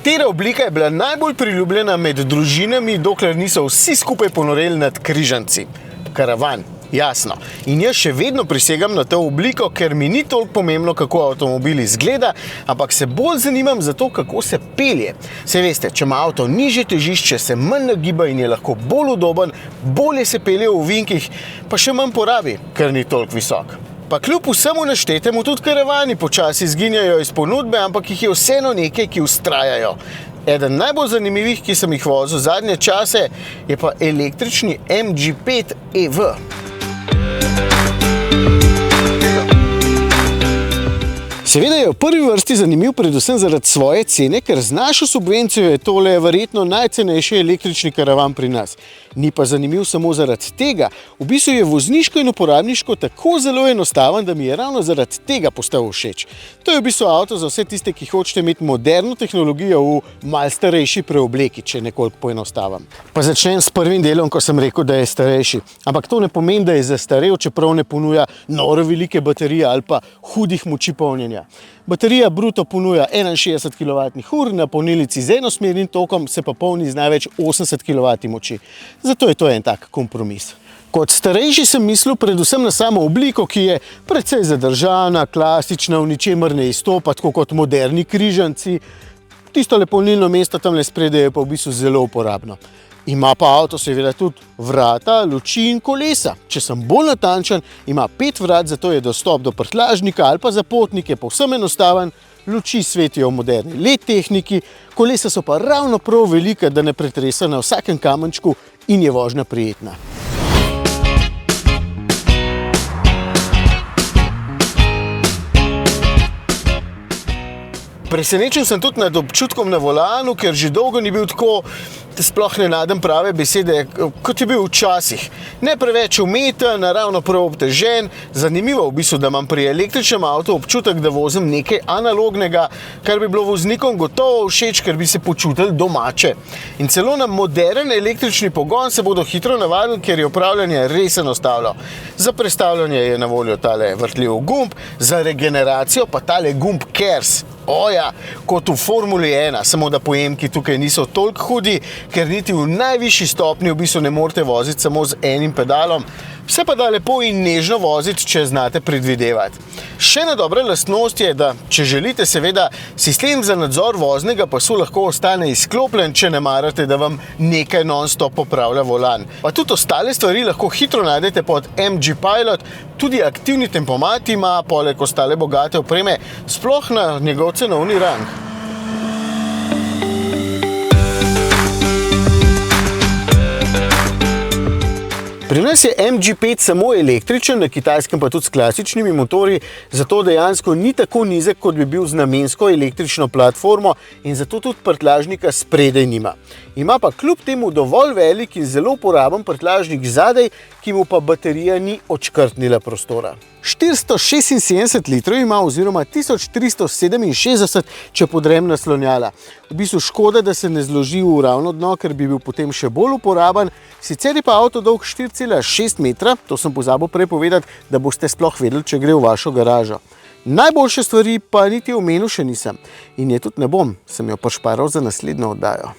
Katera oblika je bila najbolj priljubljena med družinami, dokler niso vsi skupaj ponoreli nad križanci? Karavan, jasno. In jaz še vedno prisegam na to obliko, ker mi ni toliko pomembno, kako avtomobil izgleda, ampak se bolj zanimam za to, kako se pelje. Saj veste, če ima avto nižje težišče, se manj nagiba in je lahko bolj udoben, bolje se pelje v ovinkih, pa še manj porabi, ker ni toliko visok. Pa kljub vsemu naštetemu tudi karavani počasi izginjajo iz ponudbe, ampak jih je vseeno nekaj, ki vztrajajo. Eden najbolj zanimivih, ki sem jih vozil zadnje čase, je pa električni MG5 EV. Seveda je v prvi vrsti zanimiv predvsem zaradi svoje cene, ker z našo subvencijo je tole verjetno najcenejši električni karavan pri nas. Ni pa zanimiv samo zaradi tega. V bistvu je vozniško in uporabniško tako zelo enostaven, da mi je ravno zaradi tega postal všeč. To je v bistvu avto za vse tiste, ki hočete imeti moderno tehnologijo v malo starejši preobleki, če nekoliko poenostavim. Pa začnem s prvim delom, ko sem rekel, da je starejši. Ampak to ne pomeni, da je zastarel, čeprav ne ponuja noro velike baterije ali pa hudih moči polnjenja. Baterija bruto ponuja 61 kWh, na polnilnici z enosmernim tokom se pa polni z največ 80 kW moči. Zato je to en tak kompromis. Kot starejši sem mislil predvsem na samo obliko, ki je precej zadržana, klasična, v ničemer ne izstopa, tako kot moderni križanci. Tisto polnilno mesto tamle spredaj je pa v bistvu zelo uporabno. Ima pa avto seveda tudi vrata, luči in kolesa. Če sem bolj natančen, ima 5 vrat, zato je dostop do prtljažnika ali pa za potnike povsem enostaven. Luči svetijo v moderni LED tehniki, kolesa so pa ravno prav velika, da ne pretresa na vsakem kamenčku in je vožnja prijetna. Presenečen sem tudi nad občutkom na volanu, ker že dolgo ni bil tako, sploh ne najdem prave besede, kot je bil včasih. Ne preveč umeten, ravno prav obtežen. Zanimivo v bistvu, da imam pri električnem avtu občutek, da vozim nekaj analognega, kar bi bilo voznikom gotovo všeč, ker bi se počutili domače. In celo na moderen električni pogon se bodo hitro navadili, ker je upravljanje res enostavno. Za prestavljanje je na voljo tale vrtljiv gumb, za regeneracijo pa tale gumb KERS. Oja, kot v Formuli 1, samo da pojemki tukaj niso toliko hudi, ker niti v najvišji stopnji v bistvu ne morete voziti samo z enim pedalom. Vse pa da lepo in nežno voziti, če znate predvidevati. Še ena dobra lastnost je, da če želite seveda, sistem za nadzor voznega pasu lahko ostane izklopljen, če ne marate, da vam nekaj non-stop popravlja volan. Pa tudi ostale stvari lahko hitro najdete pod MG Pilot, tudi aktivni tempomat ima, poleg ostale bogate opreme, sploh na njegov cenovni rang. Pri nas je MG5 samo električen, na Kitajskem pa tudi s klasičnimi motorji, zato dejansko ni tako nizek, kot bi bil z namensko električno platformo in zato tudi prtljažnika spredaj nima. Ima pa kljub temu dovolj velik in zelo uporaben prtljažnik zadaj, ki mu pa baterija ni odškrtnila prostora. 476 litrov ima oziroma 1367, če podrem naslonjala. V bistvu škoda, da se ne zloži v ravno dno, ker bi bil potem še bolj uporaben. Sicer je pa avto dolg 4,6 metra, to sem pozabil prej povedati, da boste sploh vedeli, če gre v vašo garažo. Najboljše stvari pa niti omenil še nisem. In je tudi ne bom, sem jo prišparal za naslednjo oddajo.